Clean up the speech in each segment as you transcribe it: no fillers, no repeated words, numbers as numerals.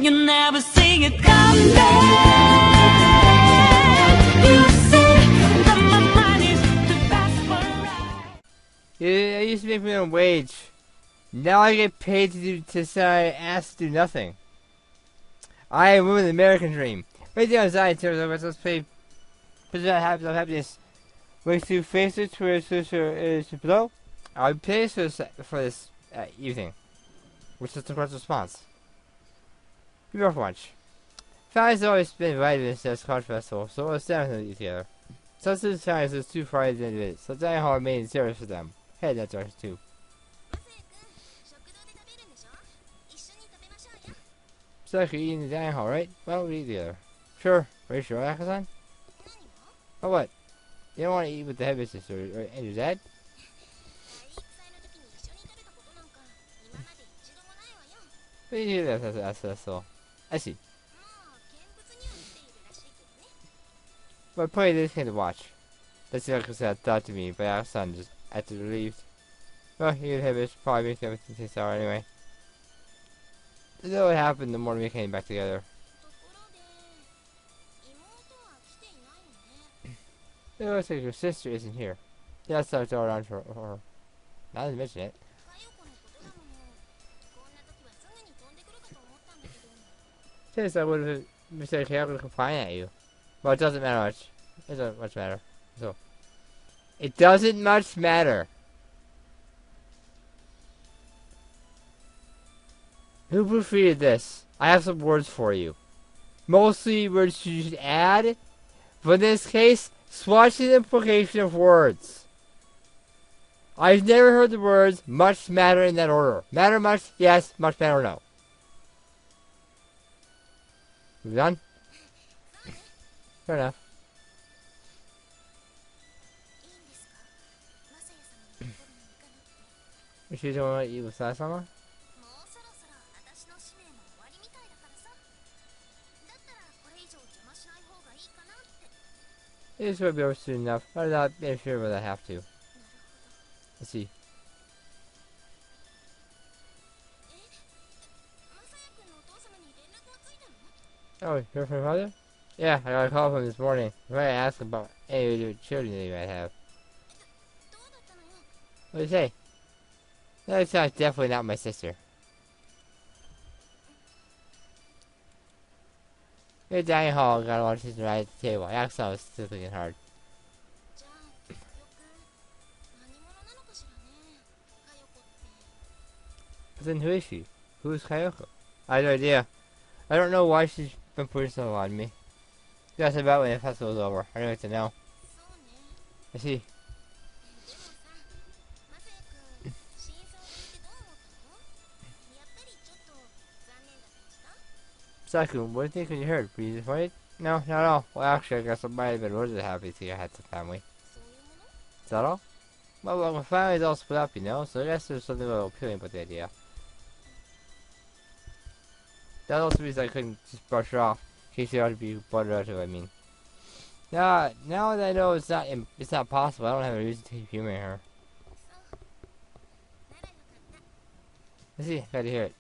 You never see it come back. You say that my mind is too fast for a ride. Yeah, I used to make minimum wage. Now I get paid to say ask to do nothing. I am living the American dream. Right there on side terms of let's play present happiness. Links to Facebook, Twitter, is below. I'll pay for this evening, which is the correct response. Be rough lunch. Friday's always been invited to this college festival, so let's definitely eat together. Substitute Fridays is 2 Fridays in it, so dining hall made service for them. Head that direction too. So I could eat in the dining hall, right? Well, we eat together. Sure. Are you sure, Ayaka-san? Oh, what? You don't want to eat with the head business and your dad? But you do that, that's all. I see. But probably this thing to watch. That's what I thought to me, but Ayaka-san just acted relieved. Well, you and him probably make everything taste sour anyway. This is what happened the morning we came back together. It looks like your sister isn't here. Yeah, so I throw it on for her. Now that you mention it. Since I would have Mr. Ayaka complying at you. Well, it doesn't matter much. It doesn't much matter. So. It doesn't much matter. Who proofreaded this? I have some words for you. Mostly words you should add, but in this case, swatch the implication of words. I've never heard the words much matter in that order. Matter much? Yes. Much matter? No. We done? Fair enough. You sure you don't want to eat with Sasama? This will be over soon enough. I'm not sure whether I have to. Let's see. Oh, you're from your father? Yeah, I got a call from him this morning. I might ask him about any of your children that you might have. What did he say? That sounds definitely not my sister. Your dining hall got a lot of sister right at the table. Axel was still thinking hard. But then who is she? Who is Kayoko? I have no idea. I don't know why she's been putting so on me. That's about when the festival's over. I don't need to know. I see. Sakun, what do you think when you heard? Were you disappointed? No, not at all. Well, actually, I guess I might have been really happy to see I had some family. Is that all? Well, my family's all split up, you know, so I guess there's something a little appealing about the idea. That also means I couldn't just brush her off, in case you ought to be buttered out of, I mean. Now that I know it's not possible, I don't have a reason to keep humoring her. I see, glad to hear it.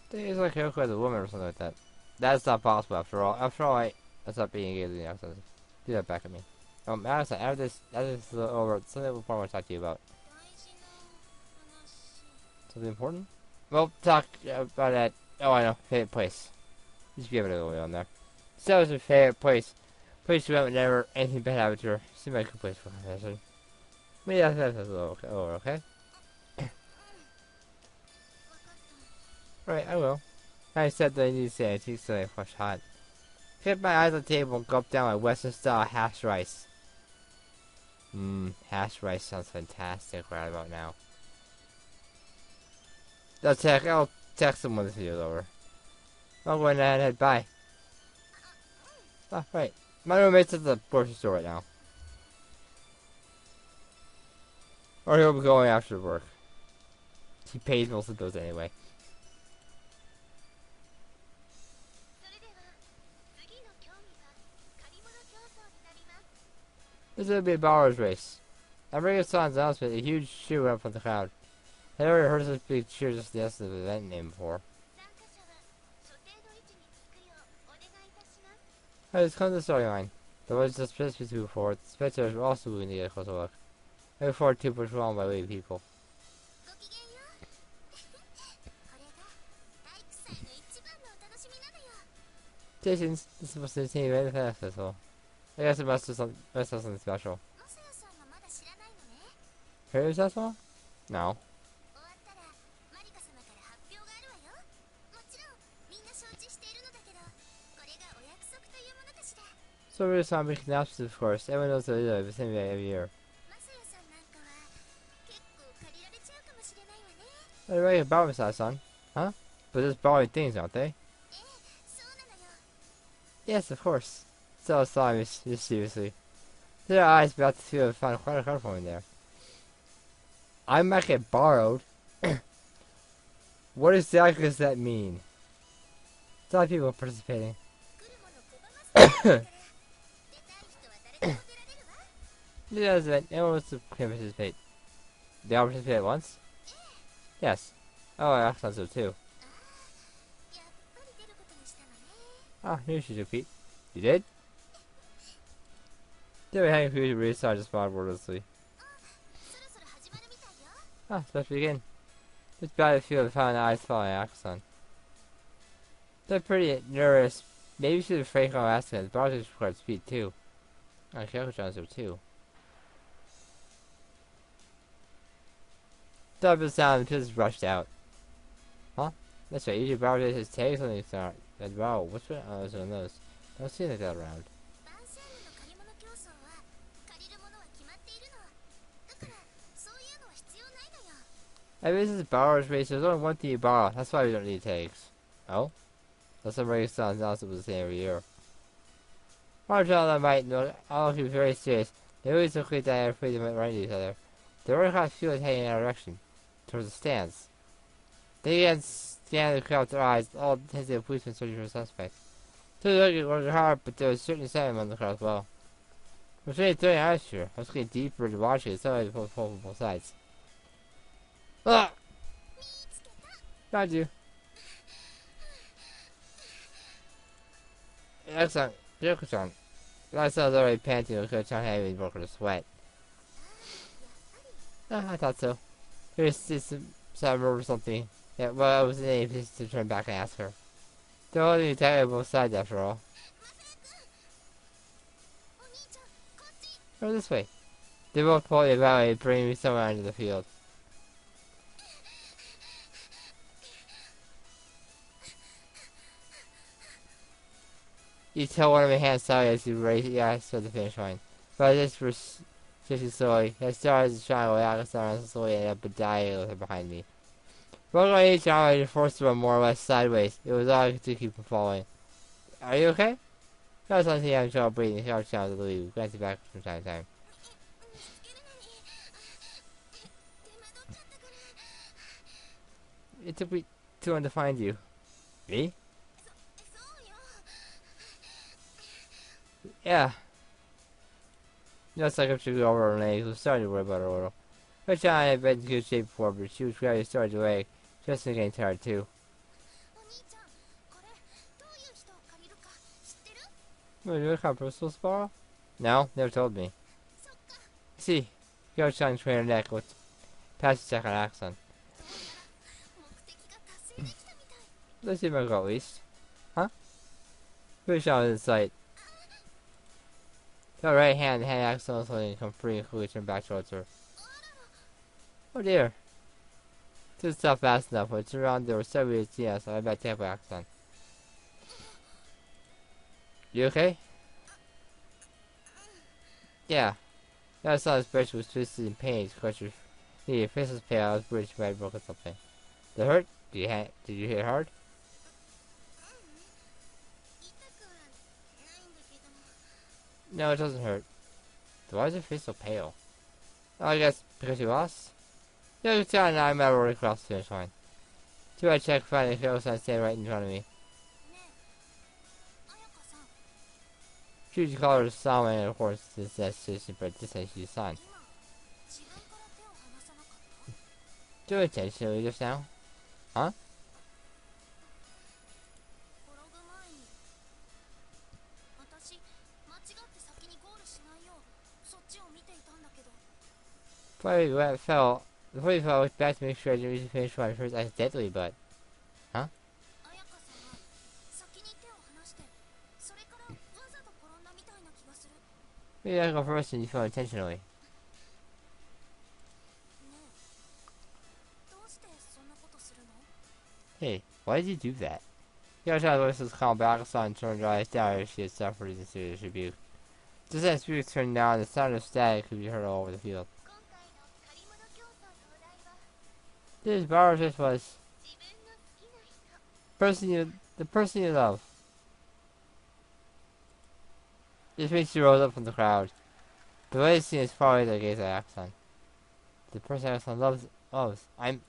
I think it's like Kyoko as a woman or something like that. That's not possible after all. After all, that's not being engaged in the accent. Do that back at me. Madison, after this is over, something I want to talk to you about. Something important? Well, talk about that. Oh, I know. Favorite place. Just give it a little bit on there. So, it's a favorite place. Place we went whenever anything bad happened to her. Seemed like a good place for confession. Maybe that's a little okay. Right, I will. I said that I need to say I think something fresh hot. Kept my eyes on the table and gulped down my Western style hash rice. Hash rice sounds fantastic right about now. I'll text them when this video's over. I'll go ahead and head bye. Oh, right. My roommate's at the grocery store right now. Or he'll be going after work. He pays most of those anyway. This will be a borrower's race. After San's announcement, a huge cheer went up from the crowd. I had already heard such big cheer just the of the event name before. 参加者は所定の位置につくようお願いいたします。 I just come to the storyline. There was just supposed to be before. The spectators were also willing to get a closer look. I look forward to push on by way of people. ごきげんよう。これが体育祭の一番のお楽しみなのよ。 Jason, this is supposed to be the event festival. I guess it must have something special. マサヤさんがまだ知らないのね。 Heard that song? No. 終わったらマリカ様から発表があるわよ。もちろんみんな承知しているのだけど、これがお約束というものかしら。 So we're just making announcements, of course. Everyone knows what it is. It's every year. マサヤさんなんかは結構借りられちゃうかもしれないわね。They're right about us, son. Huh? But just borrowing things, aren't they? そうなのよ。 Yes, of course. So sorry, mischievously. Their eyes about to feel found quite a card for me there. I might get borrowed. What exactly does that mean? It's a lot of people participating. 来るもの拒ませないから。出たい人は誰でも出られるわ。 Yeah, that's it. Everyone wants to participate. They all participate at once? Yes. Oh, I thought so too. やっぱり出ることにしたのね。 Ah, here she's repeat. You did? They were having food to restart just mod wordlessly. そろそろ始まるみたいよ。 Ah, let's begin. It's bad to feel the pound eyes following Axon. They're pretty nervous. Maybe she's afraid of asking. The browser's required speed too. Ah, Kyoko-chan's there too. Double sound and just rushed out. Huh? That's right, usually browser has tags on the start. And wow, what's what? Oh, there's one of those. Don't see like that around. バンシェールの借り物競争は借りるものは決まっているの。だからそういうのは必要ないのよ。 I mean, this is borrower's race. There's only one thing you borrow. That's why we don't need tags. Oh? That's some regular sounds else it was the same every year. Our child I might know, all be very serious. They always look like they're afraid they might run into each other. They already have feelings heading in our direction, towards the stands. They began scanning the crowd with their eyes, all intensely of policemen searching for a suspect. So they looked hard, but there was certain excitement among the crowd as well. It was really throwing eyes here. I was getting deeper into watching it, somebody pulled from both sides. Ah! 見つけた。 Found you. Excellent. Kyoko-chan. Lyson's already panting with Kyoko-chan having broken a sweat. やっぱり。 Ah, I thought so. Here's some or something. Yeah, well, I was in any position to turn back and ask her. They're only attacking on both sides after all. マサヤくん。お兄ちゃん、こっち。 Go this way. They both pulled me about and bringing me somewhere into the field. You tell one of my hands sorry as you raise your eyes toward the finish line. But I just was shifting slowly. I started to shine away. I started slowly and up a diagonal behind me. Both on each arm, I forced to run more or less sideways. It was all I could do to keep from falling. Are you okay? I was honestly having trouble breathing. He was trying to leave, glancing back from time to time. 見つけるのに手間取っちゃったから。 It took me too long to find you. Me? そうよ。 Yeah. Just like if she could over her legs, I was starting to worry about her a little. Her child had been in good shape before, but she was gradually starting to wag, just getting tired too. お兄ちゃん、これどういう人を借りるか知ってる？ What, you kind of personal borrow? No, never told me. そっか。 See, go trying to train her neck with passage check on accent. どうやら目的が達成できたみたい。 Let's see if I go at least. Huh? Pretty sure I was in sight. The right hand accent slowly come free and quickly turned back towards her. Oh dear. Didn't stop fast enough. When it turned around, there were several ways to see us, so I bet take my accent. You okay? Yeah. I saw his face was twisted in pain. His question, your face was pale. I was pretty sure I had broken something. Did it hurt? Did you hit hard? 痛くはないんだけども。 No, it doesn't hurt. Why is your face so pale? Oh, I guess because you lost? Yeah, you can tell now I'm already across the finish line. Too bad check finding the sign standing right in front of me. ねえ、彩香さん、 Choose your color of sound and of course this destination, but this is your sign. 今 Do intentionally just now? Huh? 転ぶ前に私間違って先にゴールしないようそっちを見ていたんだけど Probably when it fell. Before he fell, I looked back to make sure I didn't reach the finish line first accidentally, but. 彩香さんは先に手を離してそれからわざと転んだみたいな気がする Maybe I go first and you fell intentionally. ねえどうしてそんなことするの Hey, why did you do that? Yasha's voice was calm, but Akasan turned her eyes down as she had suffered a serious rebuke. Just as the rebuke turned down, the sound of static could be heard all over the field. 今回の借り物競争のお題は This borrower just was 自分の好きな人 the person you love. This makes she rose up from the crowd. The way seen is far away their gaze at Akasan. The person Akasan loves. I'm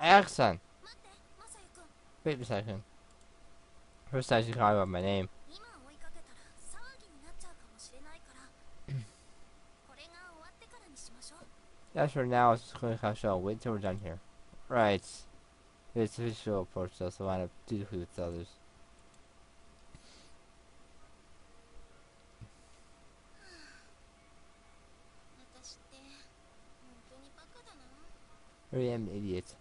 Akasan. 待ってマサユくん Wait a second. First time she called me by my name. 今追いかけたら騒ぎになっちゃうかもしれないからこれが終わってからにしましょう As for now, it's just going to show. Wait till we're done here. Right. It's official approach, though, so I want to dutifully with the others. 私って本当にバカだな Really am an idiot.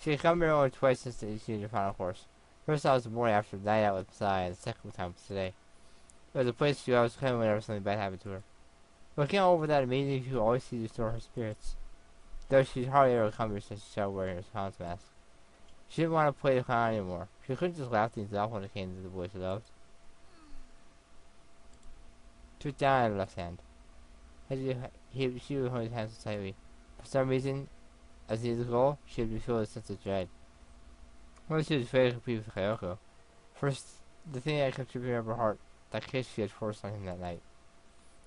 She had come here only twice since the initiated the final course. First time was the morning after the night out with Messiah, and the second time was today. It was a place she always came whenever something bad happened to her. Looking over that amazing view always seemed to restore her spirits. Though she'd hardly ever come here since she started wearing her clown's mask. She didn't want to play the clown anymore. She couldn't just laugh things off when it came to the boys she loved. She took down on her left hand. She would hold his hands so tightly. For some reason, as he was the goal, she would feel a sense of dread. Once she was afraid to compete with Ayaka. First, the thing that kept tripping up her heart, that kiss she had forced on him that night.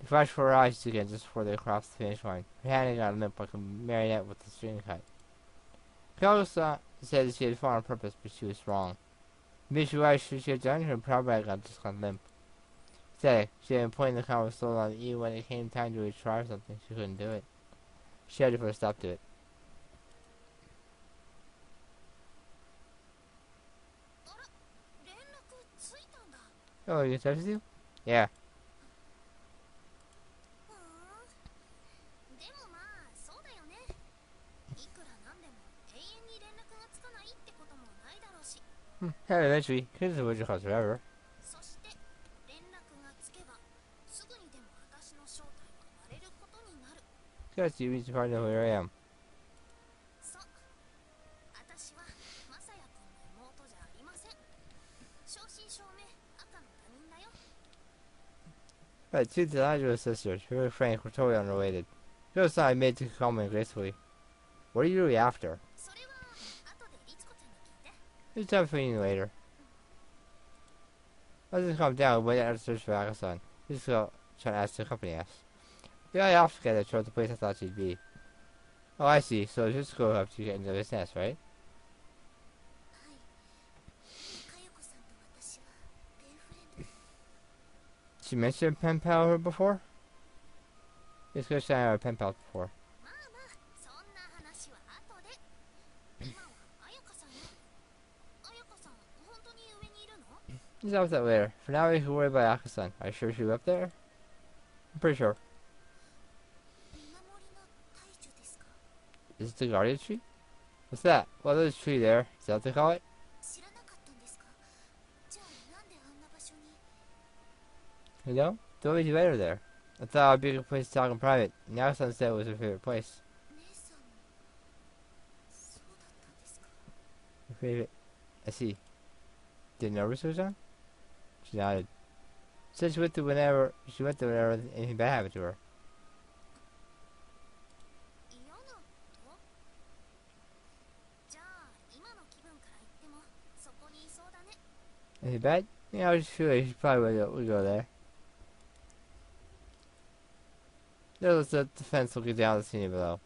It flashed before her eyes again just before they crossed the finish line. Her hand had gone limp like a marionette with the string cut. Ayaka said that she had fallen on purpose, but she was wrong. Maybe she realized she had done, her probably had just gone limp. Instead, she had been pointing the camera so long that even when it came time to retry something, she couldn't do it. She had to put a stop to it. あら連絡ついたんだ Oh, you touched you? Yeah. ふーんでもまあそうだよねいくらなんでも永遠に連絡がつかないってこともないだろうし Yeah, eventually. Kids are what you call forever. そして連絡がつけばすぐにでも私の正体がバレることになる Because you need to find out where I am. そう私はマサヤ君の妹じゃありません正真正銘赤の他人だよ But two Delaggio sisters, very frank, were totally unrelated. Just thought I made to comment gracefully. What are you really after? それは後で律子ちゃんに聞いて There's time for you later. Let's just calm down and wait out to search for Akasan. Just go trying to ask the company asked. Yeah, I off together towards the place I thought she'd be. Oh, I see. So just go up to get into this nest, right? はい佳代子さんと私はペンフレンド She mentioned pen pal before? Yes, because I have a pen pal before. まあまあそんな話は後で今は彩香さんよ彩香さん本当に上にいるの Just out with that later. For now, we can worry about Akasan. Are you sure she'll be up there? I'm pretty sure. 見守りの大樹ですか Is it the guardian tree? What's that? Well, there's a tree there. Is that what they call it? 知らなかったんですかじゃあなんであんな場所に You know? Don't make you later there. I thought it would be a good place to talk in private. And Akasan said it was her favorite place. 姉さんもそうだったんですか Her favorite. I see. Did you know research on? She nodded. Said she went there whenever anything bad happened to her. 嫌なことじゃあ今の気分から言ってもそこにいそうだね Anything bad? Yeah, I was just feeling she probably would go there. There was the fence looking down the scene below.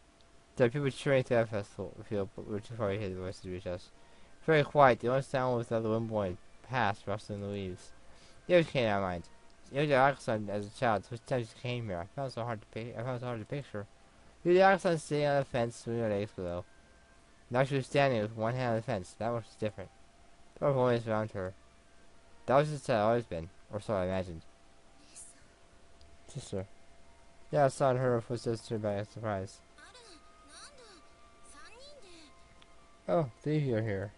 There are people cheering at the festival field, but we were too far to hear the voices reach us. Very quiet, the only sound was that the wind blowing past, rustling the leaves. The others came to our mind. Yuji Ayaka-san as a child. Which times you came here? I found it so hard to picture. Yuji Ayaka-san sitting on the fence, swinging her legs below. Now she was standing with one hand on the fence. That was different. There were voices around her. That was just how it had always been, or so I imagined. 姉さん Sister. Yeah, I saw and heard her footsteps turned by surprise. あれなんだ3人で Oh, Leave you're here.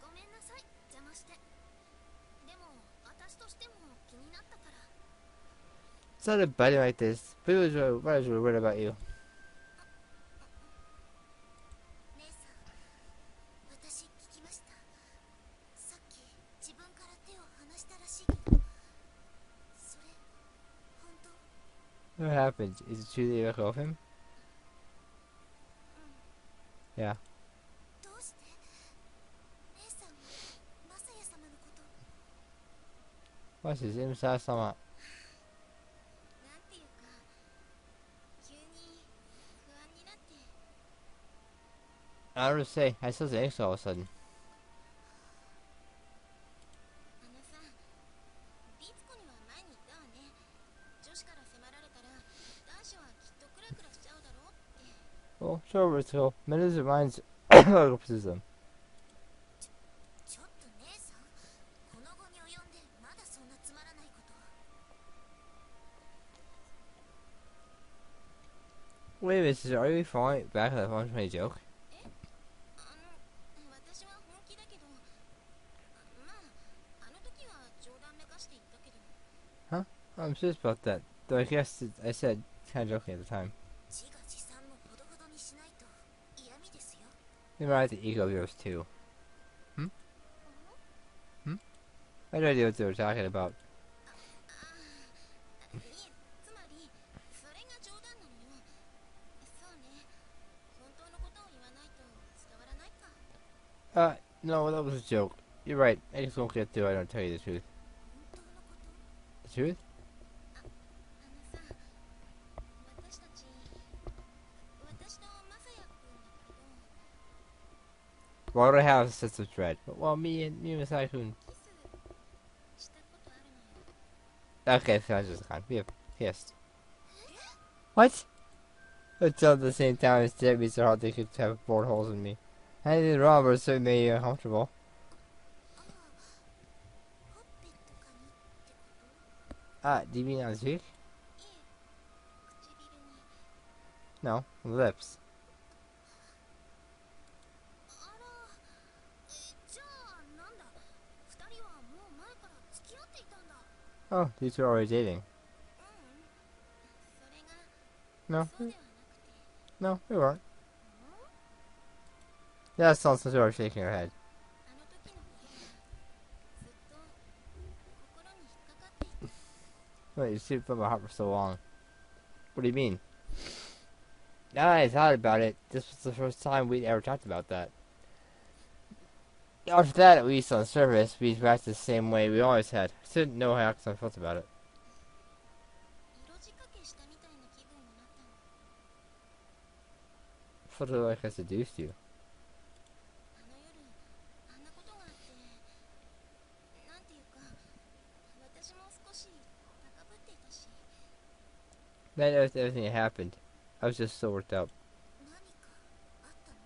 ごめんなさい邪魔してでも私としても気になったから It's not a buddy like this. But it was really worried about you. 姉さん私聞きましたさっき自分から手を離したらしいけどそれ本当 What happened? Is it true that you let go of him? うん Yeah. どうして姉さんもマサヤ様のこと What's his name? Sama. なんていうか急に不安になって I don't know what to say. I still think so all of a sudden. あのさリツコには前に言ったわね女子から迫られたら男子はきっとクラクラしちゃうだろうって Well, sure, let's go. Mendes reminds criticism. ちょっと姉さんこの後に及んでまだそんなつまらないこと Wait a minute, sister, are you falling back on that 120 joke? 私は本気だけどまああの時は冗談めかして言ったけど I'm serious about that. Though I guess I said kind of joking at the time. 自画自賛もほどほどにしないと嫌味ですよ You might have the ego of yours too. I had no idea what they were talking about. いえつまりそれが冗談なのよそうね本当のことを言わないと伝わらないか No, that was a joke. You're right. I just won't get through. I don't tell you the truth. 本当のこと The truth? あのさ私たち私とマサヤくんだけど Why would I have a sense of dread? Well, me and Masai-kun. キスしたことあるのよ Okay, so I was just gone. We have kissed. What? Let's tell at the same time as Deb me so hard they could have bored holes in me. I did wrong, but it certainly made you uncomfortable. ああほっぺとかにってこと Do you mean on his cheek? いえ唇に No, on the lips. あらじゃあなんだ二人はもう前から付き合っていたんだ Oh, these two are already dating. それが No, そうではなくて no, we weren't. Yeah, it sounds like you are shaking her head. あの時のことがずっと心に引っかかっていて Wait, you stayed from my heart for so long. What do you mean? Now that I thought about it, this was the first time we'd ever talked about that. After that, at least on the surface, we reacted the same way we always had. I still didn't know how I felt about it. 色仕掛けしたみたいな気分になったの I felt like I seduced you. あの夜あんなことがあってなんていうか私も少し高ぶっていたし Then everything had happened. I was just so worked up. 何かあったの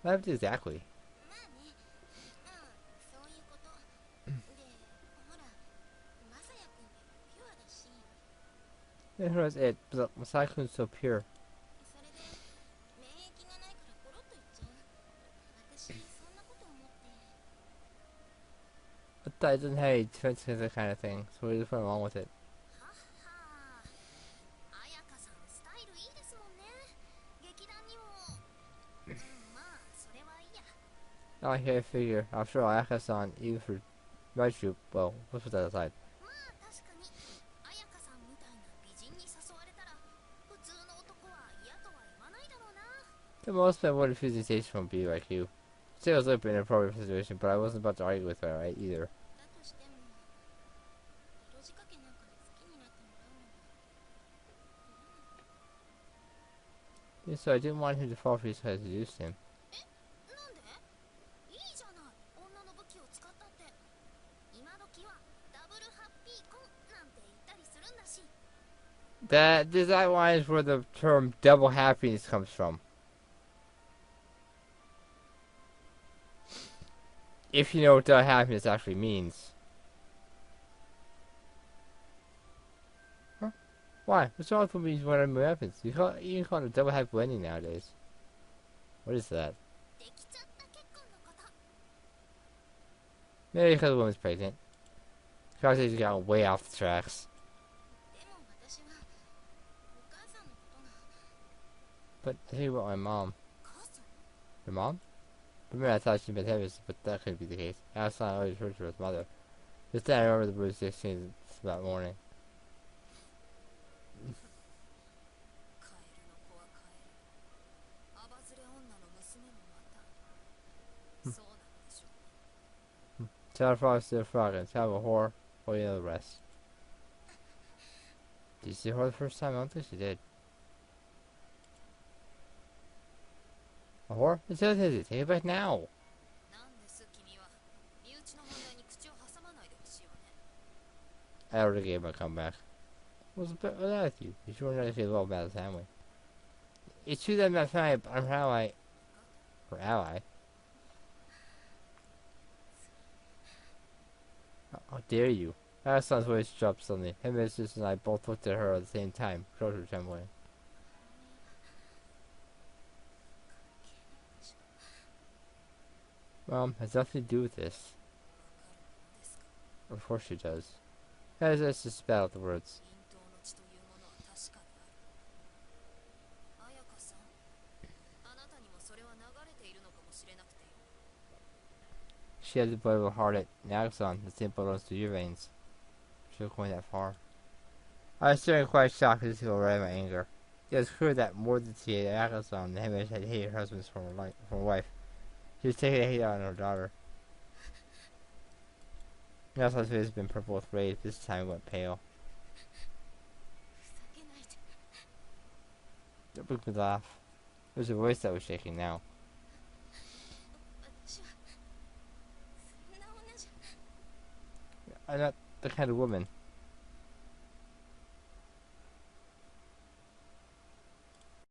What happened exactly? まあねそういうことでほらマサヤくんってピュアだし That was it, but Masai-kun's so pure. それで免疫がないからポロッと言っちゃう私そんなこと思って I thought it didn't have any defense against that kind of thing, so we just went along with it. はっはー彩香さんスタイルいいですもんね劇団にもまあそれはいいや I can't figure. I'm sure Ayaka-san, even for my troop, well, let's put that aside. まあ確かに彩香さんみたいな美人に誘われたら普通の男は嫌とは言わないだろうな The most men would refuse to taste from be like you. Still, it was like an inappropriate situation, but I wasn't about to argue with her either. だとしても色仕掛けなんか好きになってもらうのは嫌なの Yeah, so I didn't want him to fall for you, so I seduced him. なんでいいじゃない女の武器を使ったって今時はダブルハッピー婚なんて言ったり This outline is where the term double happiness comes from. If you know what double happiness actually means. Huh? Why? What's wrong with me when it happens? You can call it a double happy wedding nowadays. What is that? できちゃった結婚のこと。 Maybe because the woman's pregnant. Conversation's got way off the tracks. でも私はお母さんのことが。 But I think about my mom. 母さん？ Your mom? For me, I thought she'd been heavy, but that couldn't be the case. I was not always referred to her as mother. Just then I remember the bruise exchange that morning. カエルの子はカエル。アバズレ女の娘もまた。そうなのでしょうね。 Tell a frog, still a frog, and tell a whore, or you know the rest. Did you see her the first time? I don't think she did. A whore? It's so easy. Take it back now. なんです君は身内の問題に口を挟まないでほしいわね。 I already gave my comeback. What's the matter with you? You sure not to well about the family. It's true that I'm not family, but I'm her ally. Her ally? How dare you? Allison's voice dropped suddenly. Him and his sister and I both looked at her at the same time, shoulders trembling. Mom, has nothing to do with this. わかるものですか。 Of course she does. As I just spat out the words. 隠遁の血というものは確かである。彩香さん、あなたにもそれは流れているのかもしれなくてよ。 She had the blood of a heart at Naxon, the same blood runs through your veins. She was going that far. I was staring quite shocked as if to arrive my anger. It was clear that more than she hated Akasan, the Hamish had hated her husband's former wife. She was taking a hate out on her daughter. Nelson's face had been purple with rage, this time it went pale. ふざけないで。 Don't make me laugh. It was her voice that was shaking now. 私はそんな女じゃ。 I'm not the kind of woman.